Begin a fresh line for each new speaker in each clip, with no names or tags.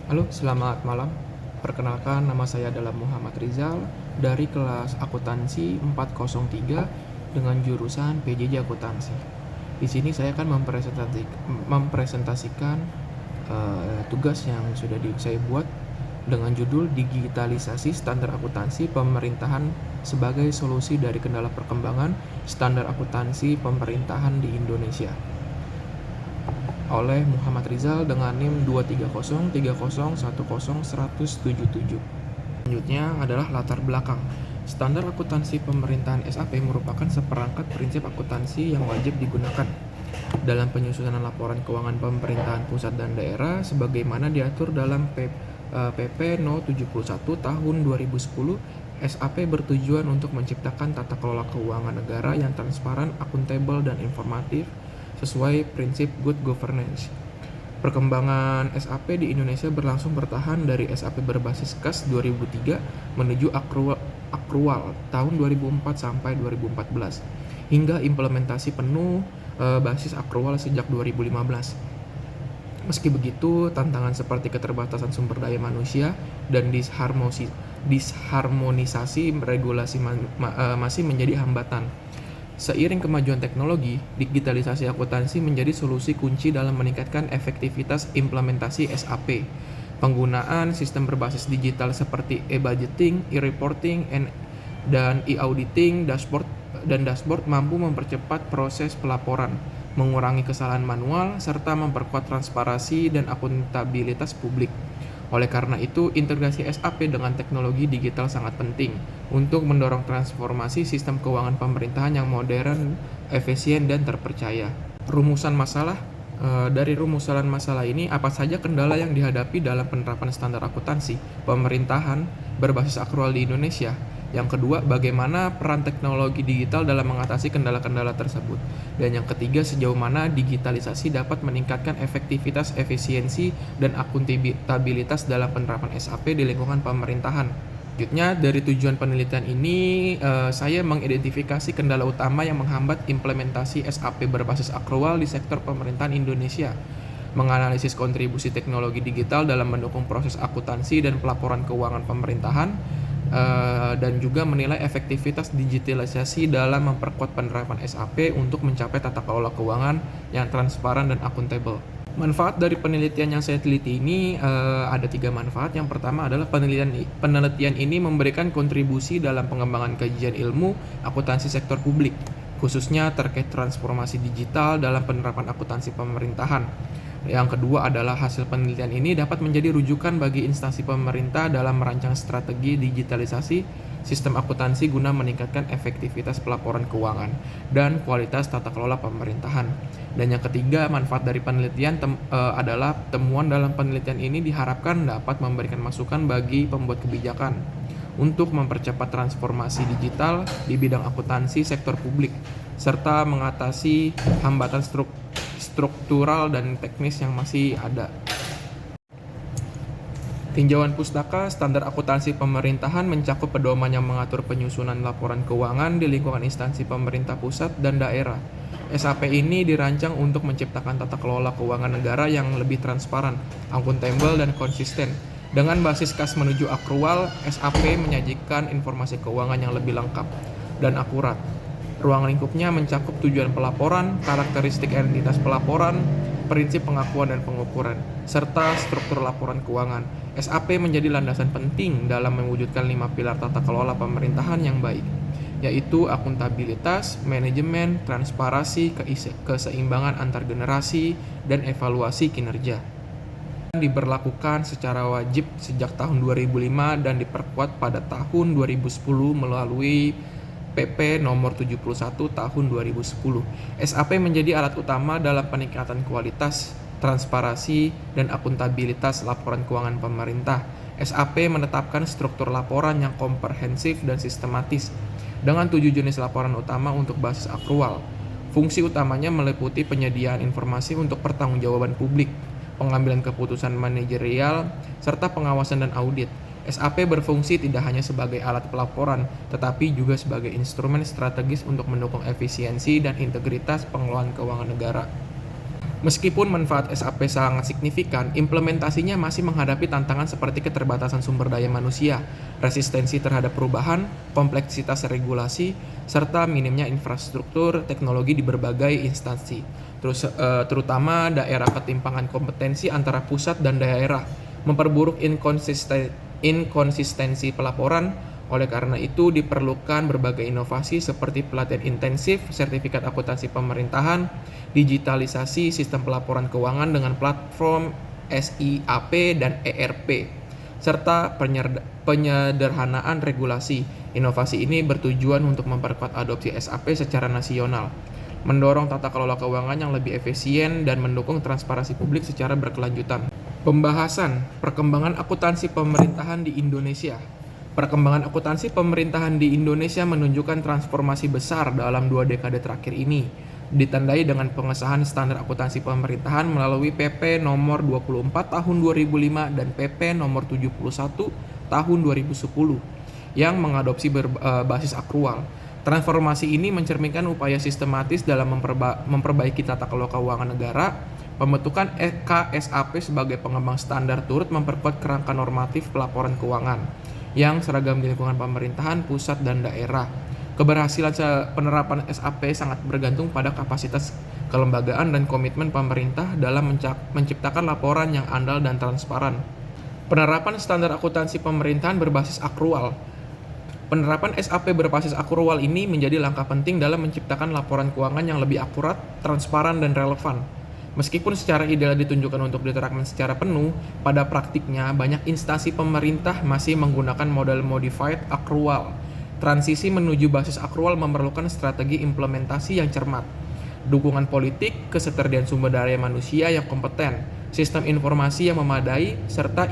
Halo, selamat malam. Perkenalkan, nama saya adalah Muhammad Rizal dari kelas akuntansi 403 dengan jurusan PJJ Akuntansi. Di sini saya akan mempresentasikan tugas yang sudah saya buat dengan judul Digitalisasi Standar Akuntansi Pemerintahan sebagai solusi dari kendala perkembangan standar akuntansi pemerintahan di Indonesia, oleh Muhammad Rizal dengan NIM 23030101077. Selanjutnya adalah latar belakang. Standar akuntansi pemerintahan SAP merupakan seperangkat prinsip akuntansi yang wajib digunakan dalam penyusunan laporan keuangan pemerintahan pusat dan daerah sebagaimana diatur dalam PP No. 71 Tahun 2010. SAP bertujuan untuk menciptakan tata kelola keuangan negara yang transparan, akuntabel, dan informatif sesuai prinsip good governance. Perkembangan SAP di Indonesia berlangsung bertahan dari SAP berbasis kas 2003 menuju akrual tahun 2004 sampai 2014 hingga implementasi penuh basis akrual sejak 2015. Meski begitu, tantangan seperti keterbatasan sumber daya manusia dan disharmonisasi regulasi masih menjadi hambatan. Seiring kemajuan teknologi, digitalisasi akuntansi menjadi solusi kunci dalam meningkatkan efektivitas implementasi SAP. Penggunaan sistem berbasis digital seperti e-budgeting, e-reporting, dan e-auditing, dashboard mampu mempercepat proses pelaporan, mengurangi kesalahan manual, serta memperkuat transparansi dan akuntabilitas publik. Oleh karena itu, integrasi SAP dengan teknologi digital sangat penting untuk mendorong transformasi sistem keuangan pemerintahan yang modern, efisien, dan terpercaya. Dari rumusan masalah ini, apa saja kendala yang dihadapi dalam penerapan standar akuntansi pemerintahan berbasis akrual di Indonesia? Yang kedua, bagaimana peran teknologi digital dalam mengatasi kendala-kendala tersebut? Dan yang ketiga, sejauh mana digitalisasi dapat meningkatkan efektivitas, efisiensi, dan akuntabilitas dalam penerapan SAP di lingkungan pemerintahan? Selanjutnya, dari tujuan penelitian ini, saya mengidentifikasi kendala utama yang menghambat implementasi SAP berbasis akrual di sektor pemerintahan Indonesia, menganalisis kontribusi teknologi digital dalam mendukung proses akuntansi dan pelaporan keuangan pemerintahan, dan juga menilai efektivitas digitalisasi dalam memperkuat penerapan SAP untuk mencapai tata kelola keuangan yang transparan dan akuntabel. Manfaat dari penelitian yang saya teliti ini ada 3 manfaat. Yang pertama adalah penelitian ini memberikan kontribusi dalam pengembangan kajian ilmu akuntansi sektor publik, khususnya terkait transformasi digital dalam penerapan akuntansi pemerintahan. Yang kedua adalah hasil penelitian ini dapat menjadi rujukan bagi instansi pemerintah dalam merancang strategi digitalisasi sistem akuntansi guna meningkatkan efektivitas pelaporan keuangan dan kualitas tata kelola pemerintahan. Dan yang ketiga, manfaat dari penelitian adalah temuan dalam penelitian ini diharapkan dapat memberikan masukan bagi pembuat kebijakan untuk mempercepat transformasi digital di bidang akuntansi sektor publik serta mengatasi hambatan struktural dan teknis yang masih ada. Tinjauan pustaka standar akuntansi pemerintahan mencakup pedoman yang mengatur penyusunan laporan keuangan di lingkungan instansi pemerintah pusat dan daerah. SAP ini dirancang untuk menciptakan tata kelola keuangan negara yang lebih transparan, akuntabel, dan konsisten. Dengan basis kas menuju akrual, SAP menyajikan informasi keuangan yang lebih lengkap dan akurat. Ruang lingkupnya mencakup tujuan pelaporan, karakteristik entitas pelaporan, prinsip pengakuan dan pengukuran, serta struktur laporan keuangan. SAP menjadi landasan penting dalam mewujudkan 5 pilar tata kelola pemerintahan yang baik, yaitu akuntabilitas, manajemen, transparansi, keseimbangan antar generasi, dan evaluasi kinerja. Diberlakukan secara wajib sejak tahun 2005 dan diperkuat pada tahun 2010 melalui PP Nomor 71 Tahun 2010. SAP menjadi alat utama dalam peningkatan kualitas, transparansi, dan akuntabilitas laporan keuangan pemerintah. SAP menetapkan struktur laporan yang komprehensif dan sistematis dengan 7 jenis laporan utama untuk basis akrual. Fungsi utamanya meliputi penyediaan informasi untuk pertanggungjawaban publik, pengambilan keputusan manajerial, serta pengawasan dan audit. SAP berfungsi tidak hanya sebagai alat pelaporan, tetapi juga sebagai instrumen strategis untuk mendukung efisiensi dan integritas pengelolaan keuangan negara. Meskipun manfaat SAP sangat signifikan, implementasinya masih menghadapi tantangan seperti keterbatasan sumber daya manusia, resistensi terhadap perubahan, kompleksitas regulasi, serta minimnya infrastruktur teknologi di berbagai instansi. Terutama daerah ketimpangan kompetensi antara pusat dan daerah, memperburuk inkonsistensi pelaporan. Oleh karena itu, diperlukan berbagai inovasi seperti pelatihan intensif, sertifikat akuntansi pemerintahan, digitalisasi sistem pelaporan keuangan dengan platform SIAP dan ERP, serta penyederhanaan regulasi. Inovasi ini bertujuan untuk memperkuat adopsi SAP secara nasional, mendorong tata kelola keuangan yang lebih efisien, dan mendukung transparansi publik secara berkelanjutan. Pembahasan perkembangan akuntansi pemerintahan di Indonesia. Perkembangan akuntansi pemerintahan di Indonesia menunjukkan transformasi besar dalam 2 dekade terakhir ini, ditandai dengan pengesahan standar akuntansi pemerintahan melalui PP nomor 24 tahun 2005 dan PP nomor 71 tahun 2010 yang mengadopsi berbasis akrual. Transformasi ini mencerminkan upaya sistematis dalam memperbaiki tata kelola keuangan negara. Pembentukan KSAP sebagai pengembang standar turut memperkuat kerangka normatif pelaporan keuangan yang seragam di lingkungan pemerintahan pusat dan daerah. Keberhasilan penerapan SAP sangat bergantung pada kapasitas kelembagaan dan komitmen pemerintah dalam menciptakan laporan yang andal dan transparan. Penerapan standar akuntansi pemerintahan berbasis akrual. Penerapan SAP berbasis akrual ini menjadi langkah penting dalam menciptakan laporan keuangan yang lebih akurat, transparan, dan relevan. Meskipun secara ideal ditunjukkan untuk diterapkan secara penuh, pada praktiknya banyak instansi pemerintah masih menggunakan model modified accrual. Transisi menuju basis akrual memerlukan strategi implementasi yang cermat, dukungan politik, ketersediaan sumber daya manusia yang kompeten, sistem informasi yang memadai, serta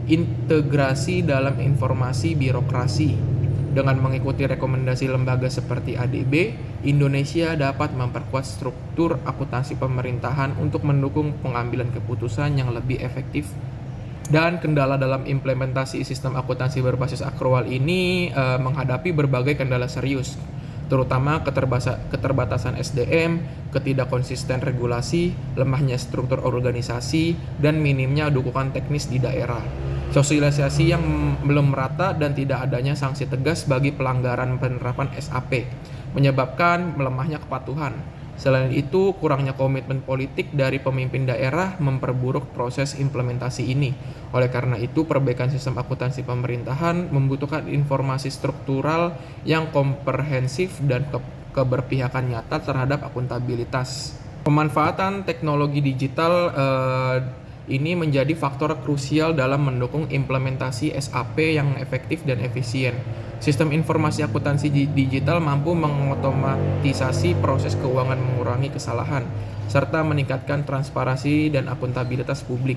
integrasi dalam informasi birokrasi. Dengan mengikuti rekomendasi lembaga seperti ADB, Indonesia dapat memperkuat struktur akuntansi pemerintahan untuk mendukung pengambilan keputusan yang lebih efektif. Dan kendala dalam implementasi sistem akuntansi berbasis akrual ini menghadapi berbagai kendala serius, terutama keterbatasan SDM, ketidakkonsisten regulasi, lemahnya struktur organisasi, dan minimnya dukungan teknis di daerah. Sosialisasi yang belum merata dan tidak adanya sanksi tegas bagi pelanggaran penerapan SAP menyebabkan melemahnya kepatuhan. Selain itu, kurangnya komitmen politik dari pemimpin daerah memperburuk proses implementasi ini. Oleh karena itu, perbaikan sistem akuntansi pemerintahan membutuhkan informasi struktural yang komprehensif dan keberpihakan nyata terhadap akuntabilitas. Pemanfaatan teknologi digital ini menjadi faktor krusial dalam mendukung implementasi SAP yang efektif dan efisien. Sistem informasi akuntansi digital mampu mengotomatisasi proses keuangan, mengurangi kesalahan, serta meningkatkan transparansi dan akuntabilitas publik.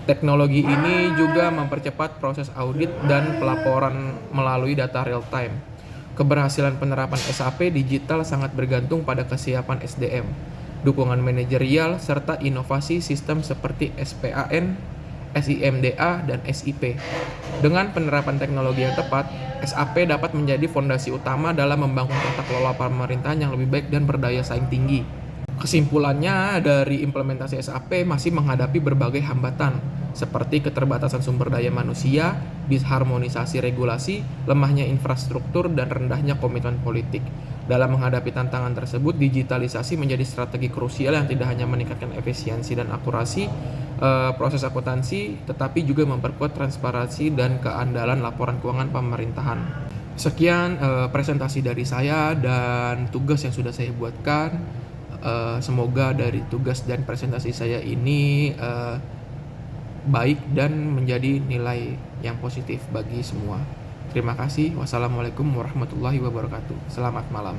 Teknologi ini juga mempercepat proses audit dan pelaporan melalui data real time. Keberhasilan penerapan SAP digital sangat bergantung pada kesiapan SDM, dukungan manajerial, serta inovasi sistem seperti SPAN, SIMDA, dan SIP. Dengan penerapan teknologi yang tepat, SAP dapat menjadi fondasi utama dalam membangun tata kelola pemerintahan yang lebih baik dan berdaya saing tinggi. Kesimpulannya, dari implementasi SAP masih menghadapi berbagai hambatan, seperti keterbatasan sumber daya manusia, disharmonisasi regulasi, lemahnya infrastruktur, dan rendahnya komitmen politik. Dalam menghadapi tantangan tersebut, digitalisasi menjadi strategi krusial yang tidak hanya meningkatkan efisiensi dan akurasi proses akuntansi, tetapi juga memperkuat transparansi dan keandalan laporan keuangan pemerintahan. Sekian presentasi dari saya dan tugas yang sudah saya buatkan. Semoga dari tugas dan presentasi saya ini baik dan menjadi nilai yang positif bagi semua. Terima kasih. Wassalamualaikum warahmatullahi wabarakatuh. Selamat malam.